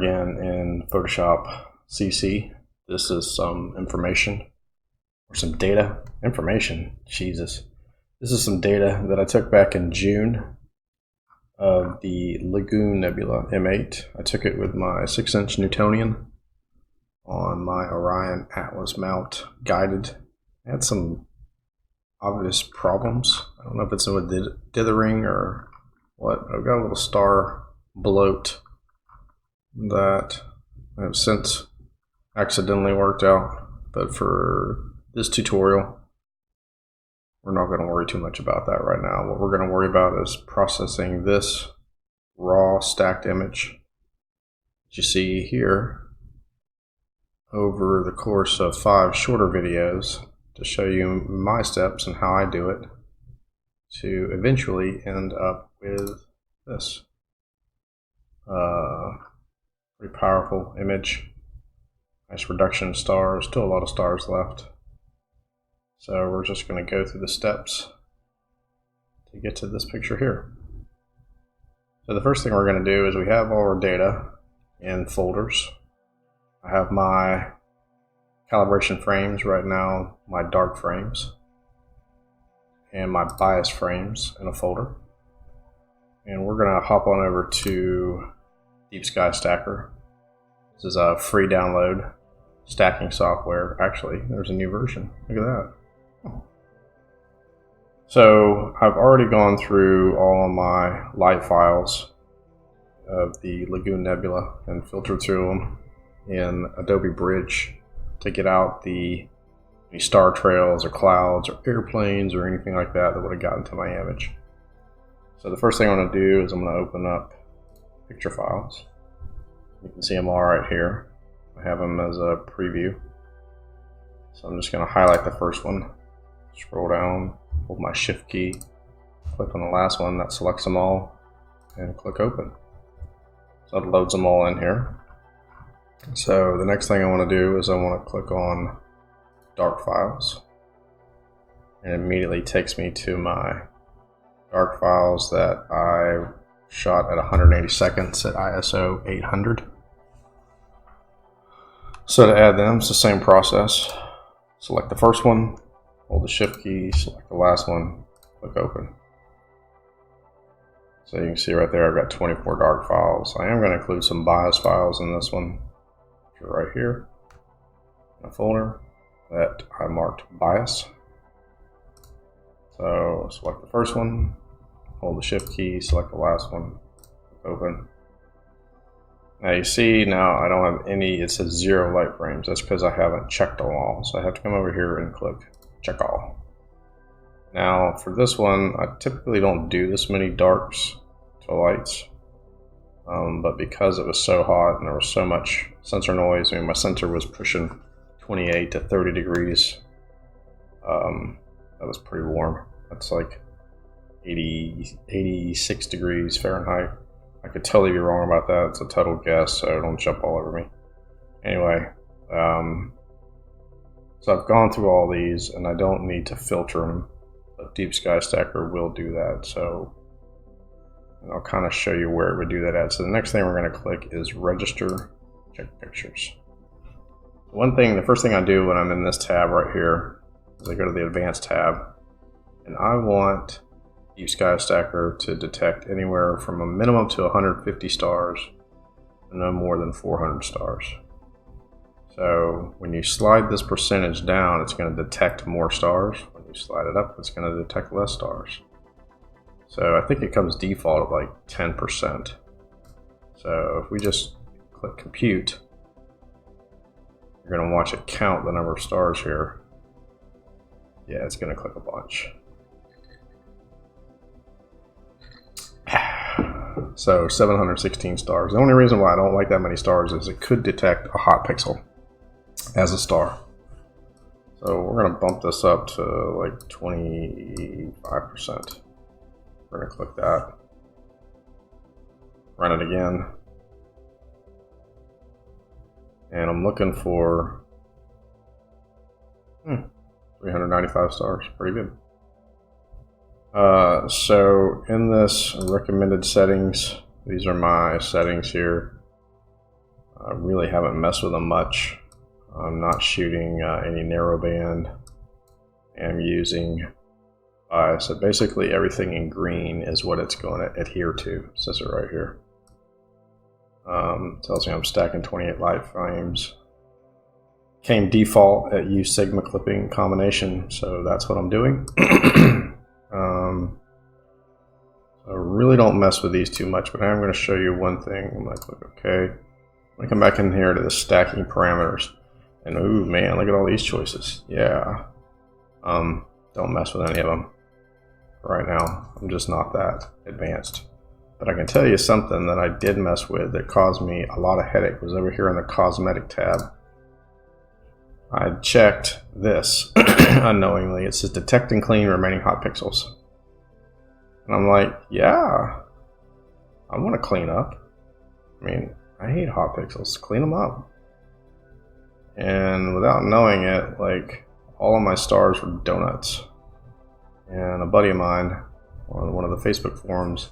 again in Photoshop CC. This is some information, or some data. Information, Jesus. This is some data that I took back in June of the Lagoon Nebula M8. I took it with my 6-inch Newtonian on my Orion Atlas mount, guided. I had some obvious problems. I don't know if it's with dithering or what. I've got a little star bloat that I have since accidentally worked out, but for this tutorial we're not going to worry too much about that right now. What we're going to worry about is processing this raw stacked image that you see here over the course of 5 shorter videos to show you my steps and how I do it to eventually end up with this. Pretty powerful image. Nice reduction of stars. Still a lot of stars left. So we're just going to go through the steps to get to this picture here. So the first thing we're going to do is we have all our data in folders. I have my calibration frames right now, my dark frames, and my bias frames in a folder. And we're going to hop on over to Deep Sky Stacker. This is a free download stacking software. Actually, there's a new version. Look at that. So I've already gone through all of my light files of the Lagoon Nebula and filtered through them in Adobe Bridge to get out any star trails or clouds or airplanes or anything like that that would have gotten to my image. So the first thing I'm going to do is I'm going to open up picture files. You can see them all right here. I have them as a preview. So I'm just going to highlight the first one, scroll down, hold my shift key, click on the last one, that selects them all, and click open. So it loads them all in here. So the next thing I want to do is I want to click on dark files, and it immediately takes me to my dark files that I shot at 180 seconds at ISO 800. So to add them, it's the same process. Select the first one, hold the shift key, select the last one, click open. So you can see right there I've got 24 dark files. I am going to include some bias files in this one, which are right here in a folder that I marked bias. So select the first one, hold the shift key, select the last one, click open. Now you see now I don't have any, it says 0 light frames. That's because I haven't checked them all. So I have to come over here and click check all. Now for this one, I typically don't do this many darks to lights. But because it was so hot and there was so much sensor noise, I mean my sensor was pushing 28 to 30 degrees. That was pretty warm. That's like 86 degrees Fahrenheit. I could totally be wrong about that. It's a total guess, so don't jump all over me. Anyway, so I've gone through all these, and I don't need to filter them, but Deep Sky Stacker will do that. So and I'll kind of show you where it would do that at. So the next thing we're going to click is Register Check Pictures. The first thing I do when I'm in this tab right here is I go to the Advanced tab, and I want Deep Sky Stacker to detect anywhere from a minimum to 150 stars and no more than 400 stars. So when you slide this percentage down, it's going to detect more stars. When you slide it up, it's going to detect less stars. So I think it comes default at like 10%. So if we just click compute, you're going to watch it count the number of stars here. Yeah, it's going to click a bunch. So 716 stars. The only reason why I don't like that many stars is it could detect a hot pixel as a star. So we're going to bump this up to like 25%. We're going to click that. Run it again. And I'm looking for 395 stars. Pretty good. So in this recommended settings, these are my settings here. I really haven't messed with them much. I'm not shooting any narrowband. I'm using bias. So basically everything in green is what it's going to adhere to. It says it right here. Tells me I'm stacking 28 light frames. Came default at use Sigma clipping combination, so that's what I'm doing. I really don't mess with these too much, but I'm going to show you one thing. I'm going to click OK. I'm going to come back in here to the stacking parameters. And ooh, man, look at all these choices. Yeah. Don't mess with any of them. Right now, I'm just not that advanced. But I can tell you something that I did mess with that caused me a lot of headache was over here in the cosmetic tab. I checked this unknowingly. It says detect and clean remaining hot pixels. And I'm like, yeah, I want to clean up. I mean, I hate hot pixels. Clean them up. And without knowing it, like, all of my stars were donuts. And a buddy of mine on one of the Facebook forums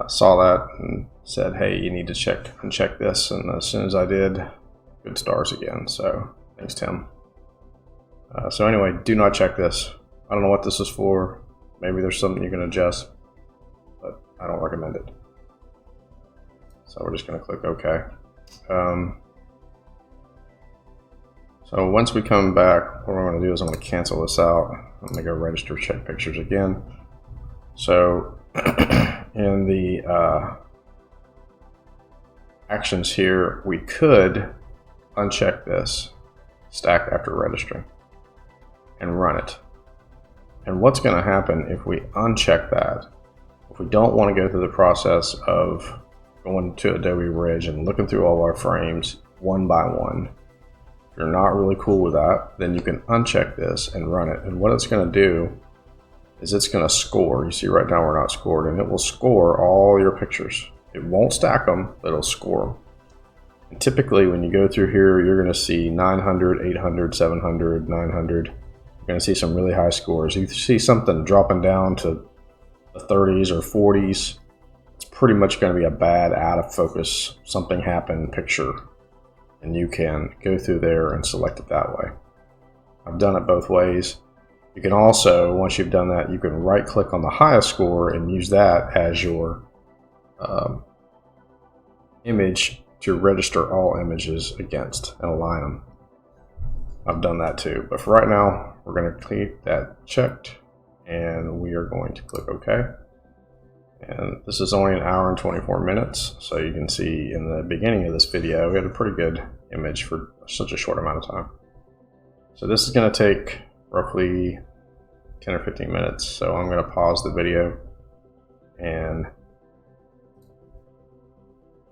saw that and said, hey, you need to uncheck this. And as soon as I did, good stars again. So thanks, Tim. So anyway, do not check this. I don't know what this is for. Maybe there's something you can adjust, but I don't recommend it. So we're just going to click OK. So once we come back, what we're going to do is I'm going to cancel this out. I'm going to go register check pictures again. So in the actions here, we could uncheck this, stack after registering, and run it. And what's going to happen if we uncheck that, if we don't want to go through the process of going to Adobe Ridge and looking through all our frames one by one, if you're not really cool with that, then you can uncheck this and run it. And what it's going to do is it's going to score. You see right now we're not scored, and it will score all your pictures. It won't stack them, but it'll score them. And typically when you go through here, you're going to see 900, 800, 700, 900. You're going to see some really high scores. If you see something dropping down to the 30s or 40s, it's pretty much going to be a bad out of focus, something happened picture. And you can go through there and select it that way. I've done it both ways. You can also, once you've done that, you can right click on the highest score and use that as your image to register all images against and align them. I've done that too, but for right now, we're going to keep that checked and we are going to click OK. And this is only an hour and 24 minutes, so you can see in the beginning of this video, we had a pretty good image for such a short amount of time. So this is going to take roughly 10 or 15 minutes, so I'm going to pause the video and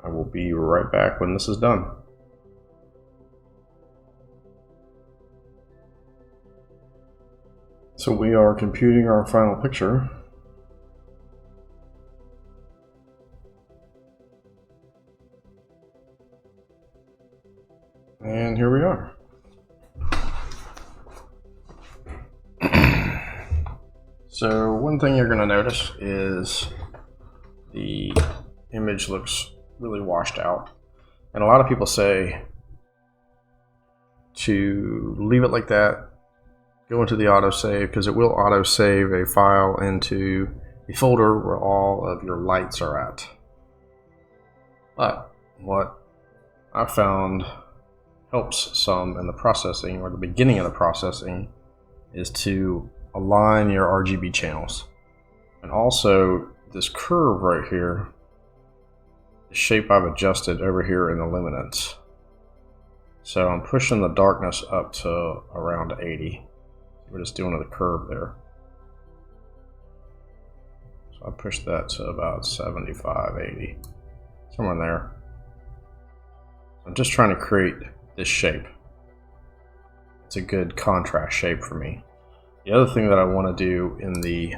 I will be right back when this is done. So we are computing our final picture. And here we are. So one thing you're going to notice is the image looks really washed out. And a lot of people say to leave it like that, go into the autosave, because it will autosave a file into a folder where all of your lights are at. But what I found helps some in the processing, or the beginning of the processing, is to align your RGB channels. And also this curve right here, the shape I've adjusted over here in the luminance. So I'm pushing the darkness up to around 80. We're just doing the curve there. So I pushed that to about 75, 80, somewhere in there. I'm just trying to create this shape. It's a good contrast shape for me. The other thing that I want to do in the,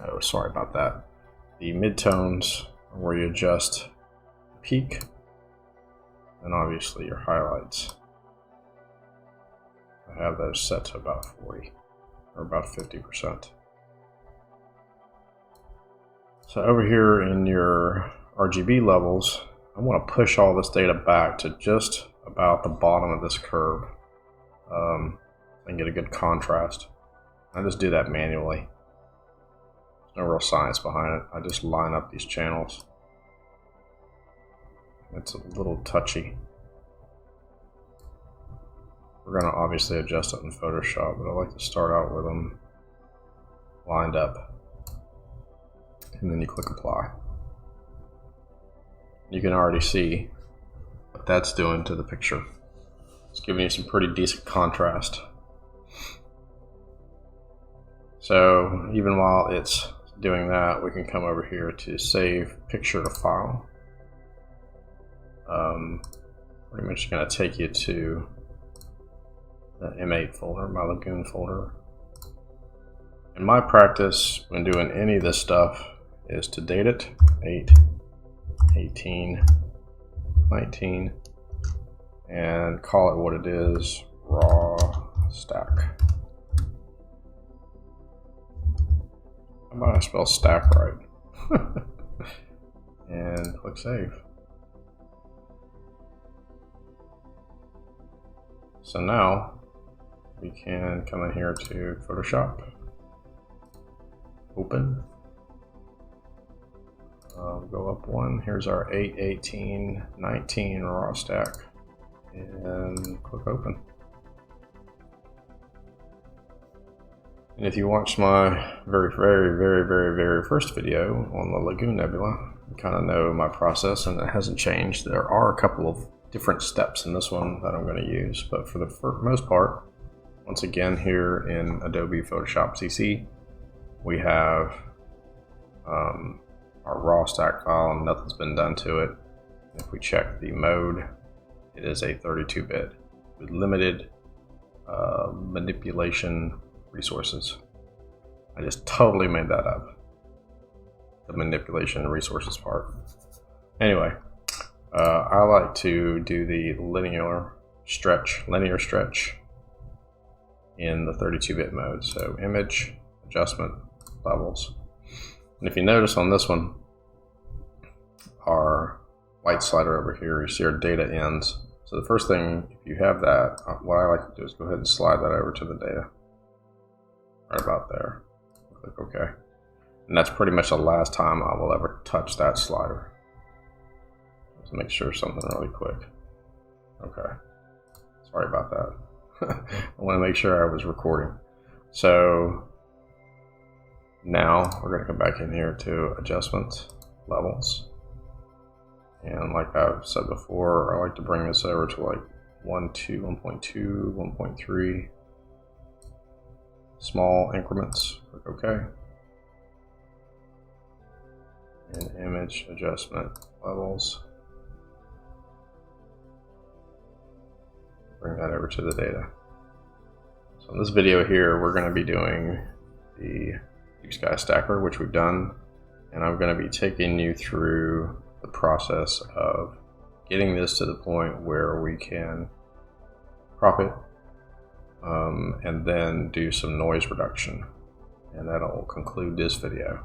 oh, sorry about that, the midtones, where you adjust peak, and obviously your highlights. I have those set to about 40, or about 50%. So over here in your RGB levels, I want to push all this data back to just about the bottom of this curve and get a good contrast. I just do that manually. There's no real science behind it. I just line up these channels. It's a little touchy. We're going to obviously adjust it in Photoshop, but I like to start out with them lined up. And then you click apply. You can already see what that's doing to the picture. It's giving you some pretty decent contrast. So even while it's doing that, we can come over here to save picture to file. Pretty much going to take you to the M8 folder, my Lagoon folder. And my practice when doing any of this stuff is to date it 8, 18, 19, and call it what it is, raw stack. How about I spell stack right? And click save. So now we can come in here to Photoshop, open, go up one. Here's our 8, 18, 19 raw stack, and click open. And if you watch my very first video on the Lagoon Nebula, you kind of know my process, and it hasn't changed. There are a couple of different steps in this one that I'm going to use, but for the most part, once again here in Adobe Photoshop CC, we have our raw stack file and nothing's been done to it. If we check the mode, it is a 32-bit with limited manipulation resources. I just totally made that up, the manipulation resources part. Anyway, I like to do the linear stretch in the 32-bit mode. So image, adjustment, levels. And if you notice on this one, our white slider over here, you see our data ends. So the first thing, if you have that, what I like to do is go ahead and slide that over to the data. Right about there. Click OK. And that's pretty much the last time I will ever touch that slider. Let's make sure something really quick. Okay. Sorry about that. I want to make sure I was recording. So now we're going to come back in here to adjustments, levels. And like I've said before, I like to bring this over to like 1.2, 1.2, 1.3. Small increments. Click OK. And image adjustment levels. Bring that over to the data. So in this video here, we're going to be doing the Deep Sky Stacker, which we've done, and I'm going to be taking you through the process of getting this to the point where we can crop it and then do some noise reduction, and that'll conclude this video.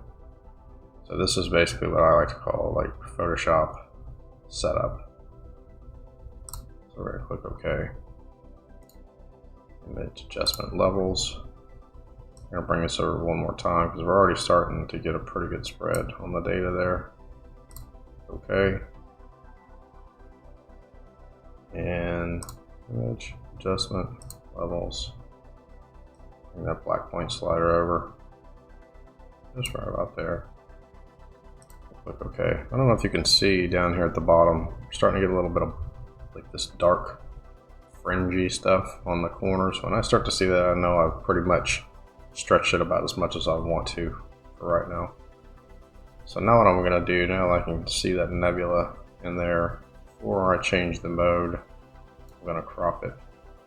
So this is basically what I like to call like Photoshop setup. So we're going to click OK. Image adjustment levels. I'm going to bring this over one more time because we're already starting to get a pretty good spread on the data there. OK. And image adjustment levels. Bring that black point slider over. Just right about there. Click OK. I don't know if you can see down here at the bottom, we're starting to get a little bit of like this dark fringy stuff on the corners. When I start to see that, I know I've pretty much stretched it about as much as I want to for right now. So now what I'm going to do, now I can see that nebula in there, before I change the mode, I'm going to crop it.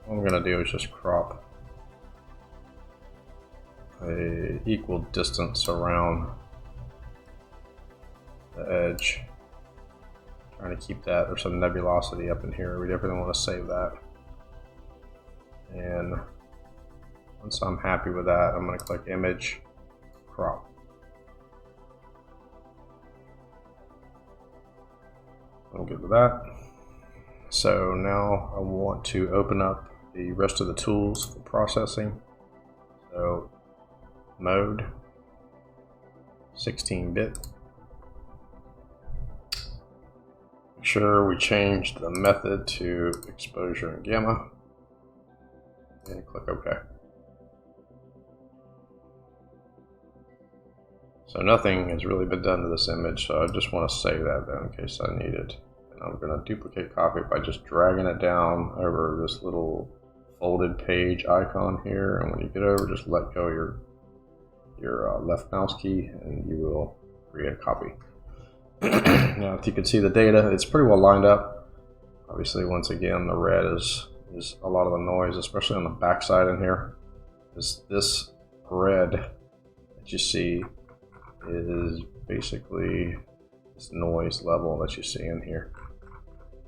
What I'm going to do is just crop a equal distance around the edge. Trying to keep that, there's some nebulosity up in here. We definitely want to save that. And once I'm happy with that, I'm going to click Image, Crop. I'm good with that. So now I want to open up the rest of the tools for processing. So mode, 16-bit. Make sure we change the method to exposure and gamma, and click OK. So nothing has really been done to this image, so I just want to save that though in case I need it. And I'm going to duplicate copy by just dragging it down over this little folded page icon here, and when you get over, just let go of your left mouse key and you will create a copy. Now if you can see the data, it's pretty well lined up. Obviously, once again, the red is a lot of the noise, especially on the back side in here. This red that you see is basically this noise level that you see in here.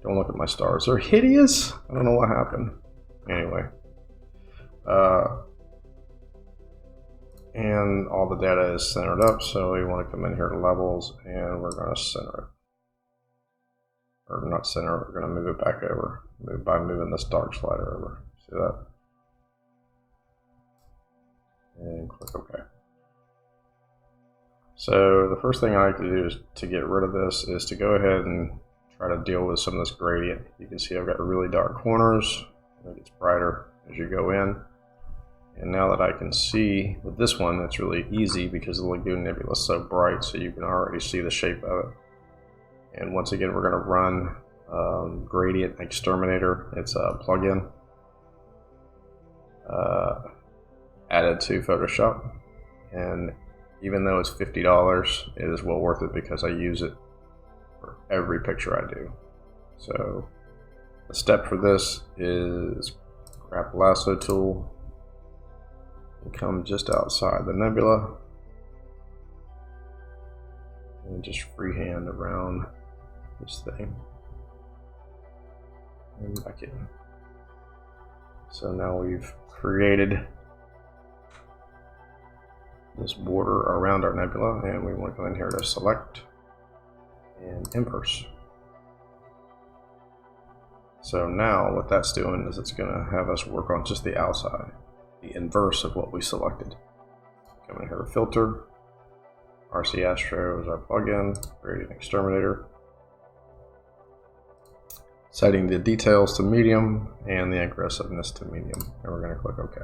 Don't look at my stars, they're hideous. I don't know what happened. Anyway, and all the data is centered up, so we want to come in here to levels and we're going to center it. Or not center it, we're going to move it back over by moving this dark slider over. See that? And click OK. So the first thing I like to do is to get rid of this is to go ahead and try to deal with some of this gradient. You can see I've got really dark corners. It gets brighter as you go in. And now that I can see with this one, it's really easy because the Lagoon Nebula is so bright, so you can already see the shape of it. And once again, we're going to run Gradient Exterminator. It's a plugin added to Photoshop. And even though it's $50, it is well worth it because I use it for every picture I do. So the step for this is grab the lasso tool and come just outside the nebula and just freehand around this thing and back in. So now we've created this border around our nebula, and we want to go in here to select and inverse. So now what that's doing is it's going to have us work on just the outside, the inverse of what we selected. Come in here to filter, RC Astro is our plugin, create an exterminator, setting the details to medium and the aggressiveness to medium, and we're going to click OK.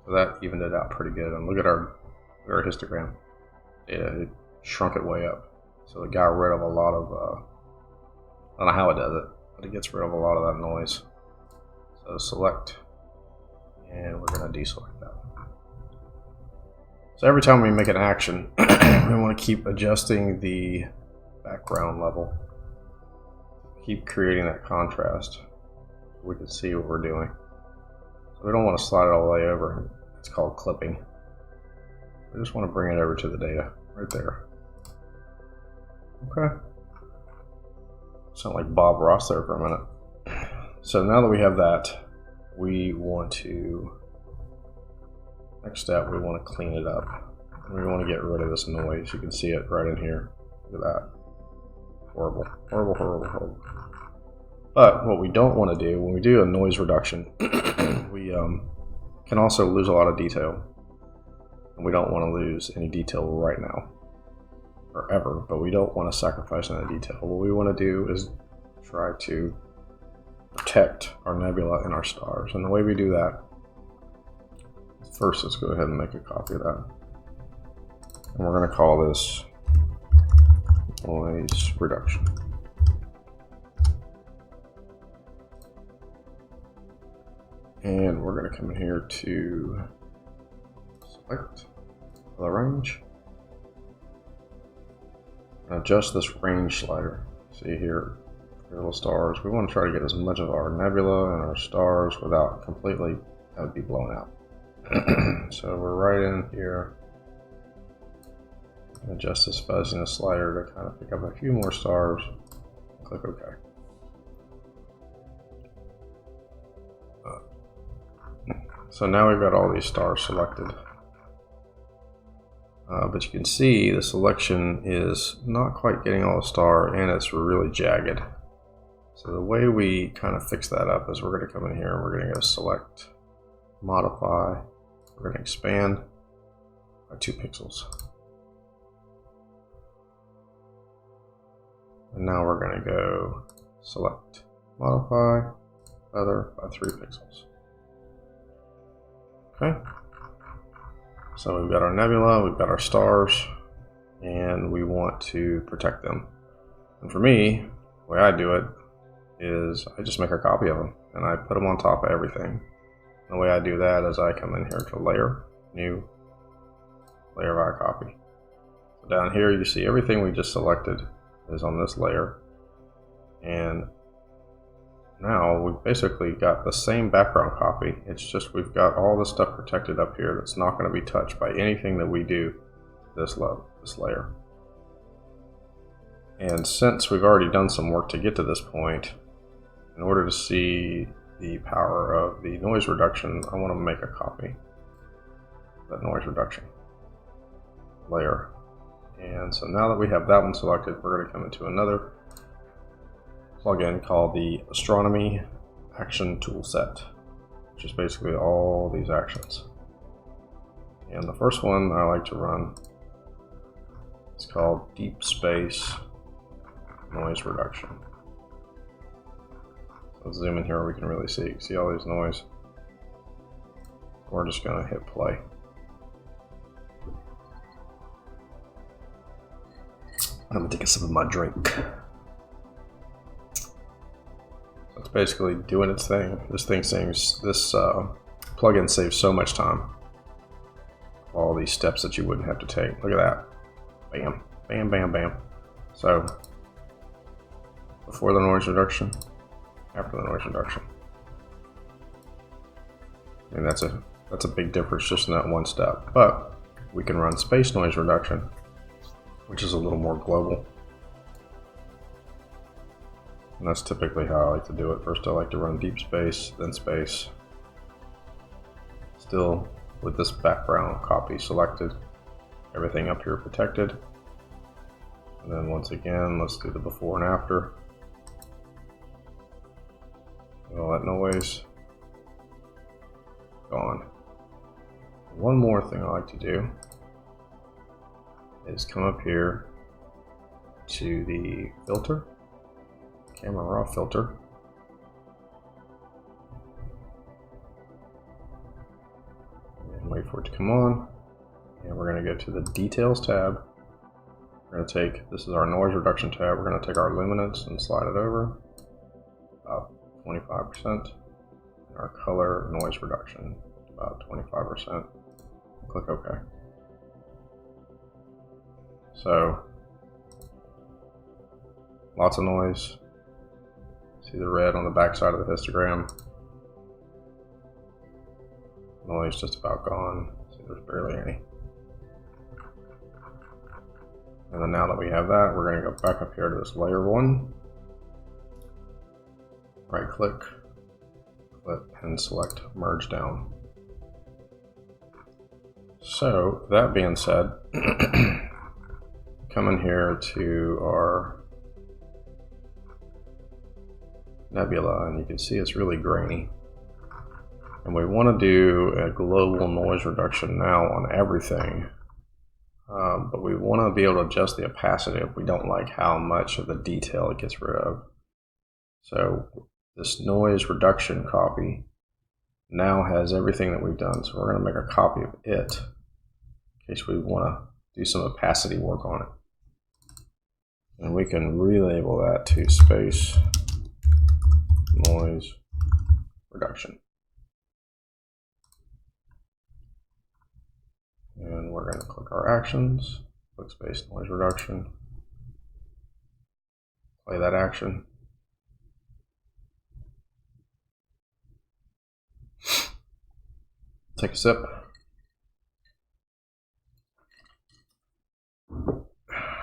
So that evened it out pretty good. And look at our histogram data. It shrunk it way up. So it got rid of a lot of, I don't know how it does it, but it gets rid of a lot of that noise. So select, and we're going to deselect that. So every time we make an action, we want to keep adjusting the background level. Keep creating that contrast so we can see what we're doing. We don't want to slide it all the way over. It's called clipping. We just want to bring it over to the data right there. Okay. Sound like Bob Ross there for a minute. So now that we have that, we want to, next step, we want to clean it up. We want to get rid of this noise. You can see it right in here. Look at that. Horrible, horrible, horrible, horrible. But what we don't want to do when we do a noise reduction, we can also lose a lot of detail. And we don't want to lose any detail right now or ever, but we don't want to sacrifice any detail. What we want to do is try to protect our nebula and our stars. And the way we do that, first let's go ahead and make a copy of that. And we're going to call this noise reduction. And we're going to come in here to select the range and adjust this range slider. See here, little stars. We want to try to get as much of our nebula and our stars without completely that would be blown out. So we're right in here. Adjust this fuzziness slider to kind of pick up a few more stars. Click OK. So now we've got all these stars selected. but you can see the selection is not quite getting all the star, and it's really jagged. So the way we kind of fix that up is we're going to come in here and we're going to go select, modify, we're going to expand by 2 pixels. And now we're going to go select, modify, feather by 3 pixels. Okay. So we've got our nebula, we've got our stars, and we want to protect them. And for me, the way I do it is I just make a copy of them and I put them on top of everything. And the way I do that is I come in here to layer, new, layer by copy. So down here you see everything we just selected is on this layer. And now we've basically got the same background copy. It's just we've got all this stuff protected up here that's not going to be touched by anything that we do this layer. And since we've already done some work to get to this point, in order to see the power of the noise reduction, I want to make a copy of that noise reduction layer. And so now that we have that one selected, we're going to come into another plugin called the Astronomy Action Toolset, which is basically all these actions. And the first one I like to run is called Deep Space Noise Reduction. Let's zoom in here where we can really see all these noise. We're just going to hit play. I'm going to take a sip of my drink. It's basically doing its thing. This plugin saves so much time. All these steps that you wouldn't have to take. Look at that. Bam, bam, bam, bam. So, before the noise reduction, after the noise reduction. And that's a big difference just in that one step. But we can run space noise reduction, which is a little more global. And that's typically how I like to do it. First I like to run deep space, then space. Still with this background copy selected, everything up here protected. And then once again, let's do the before and after. All that noise gone. One more thing I like to do is come up here to the filter, camera raw filter, and wait for it to come on. And we're going to go to the details tab. We're going to take, this is our noise reduction tab, we're going to take our luminance and slide it over about 25%, and our color noise reduction about 25%. Click OK. So lots of noise. See the red on the back side of the histogram. Noise just about gone. See, there's barely any. And then now that we have that, we're going to go back up here to this layer 1. Right click, and select merge down. So that being said, come in here to our nebula and you can see it's really grainy. And we want to do a global noise reduction now on everything. But we want to be able to adjust the opacity if we don't like how much of the detail it gets rid of. So this noise reduction copy now has everything that we've done. So we're going to make a copy of it in case we want to do some opacity work on it. And we can relabel that to space noise reduction. And we're going to click our actions, click space noise reduction, play that action. Take a sip.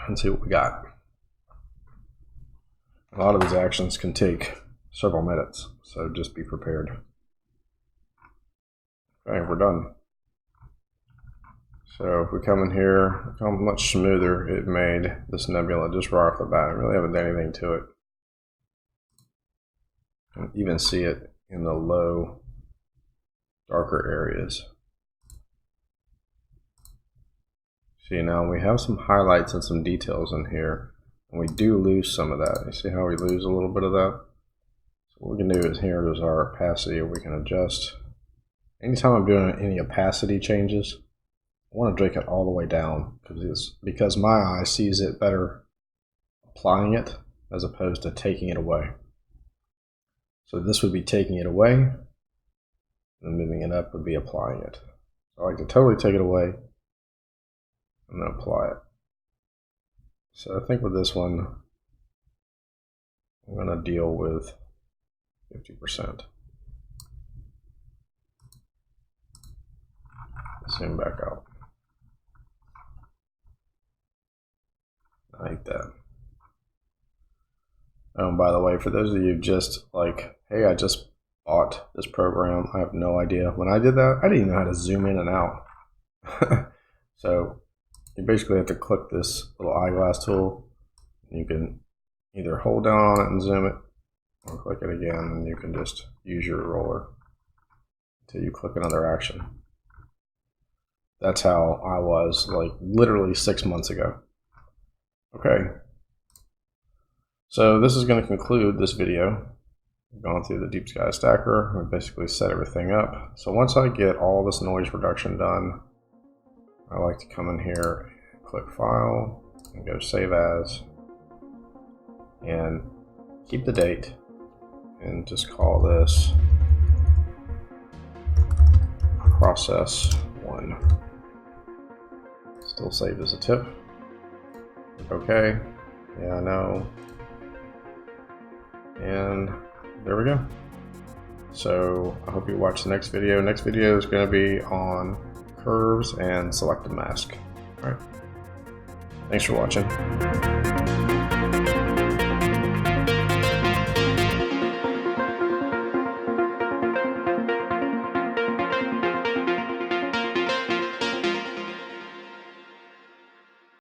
And see what we got. A lot of these actions can take several minutes, so just be prepared. Okay, we're done. So if we come in here, look how much smoother it made this nebula just right off the bat. I really haven't done anything to it. You can even see it in the low, darker areas. See, now we have some highlights and some details in here, and we do lose some of that. You see how we lose a little bit of that? So what we can do is here is our opacity, we can adjust. Anytime I'm doing any opacity changes, I want to drag it all the way down because my eye sees it better applying it as opposed to taking it away. So this would be taking it away, and moving it up would be applying it. So I like to totally take it away and then apply it. So I think with this one, I'm going to deal with 50%. Zoom back out. Like that. Oh, and by the way, for those of you just like, hey, I just bought this program, I have no idea. When I did that, I didn't even know how to zoom in and out. So you basically have to click this little eyeglass tool. You can either hold down on it and zoom it, or click it again, and you can just use your roller until you click another action. That's how I was like literally 6 months ago. Okay, so this is going to conclude this video. We've gone through the Deep Sky Stacker. We basically set everything up. So once I get all this noise reduction done, I like to come in here, click File, and go Save As, and keep the date, and just call this Process 1. Still saved as a tip. Okay, yeah, I know. And there we go. So I hope you watch the next video. Next video is going to be on curves and selective mask. All right. Thanks for watching.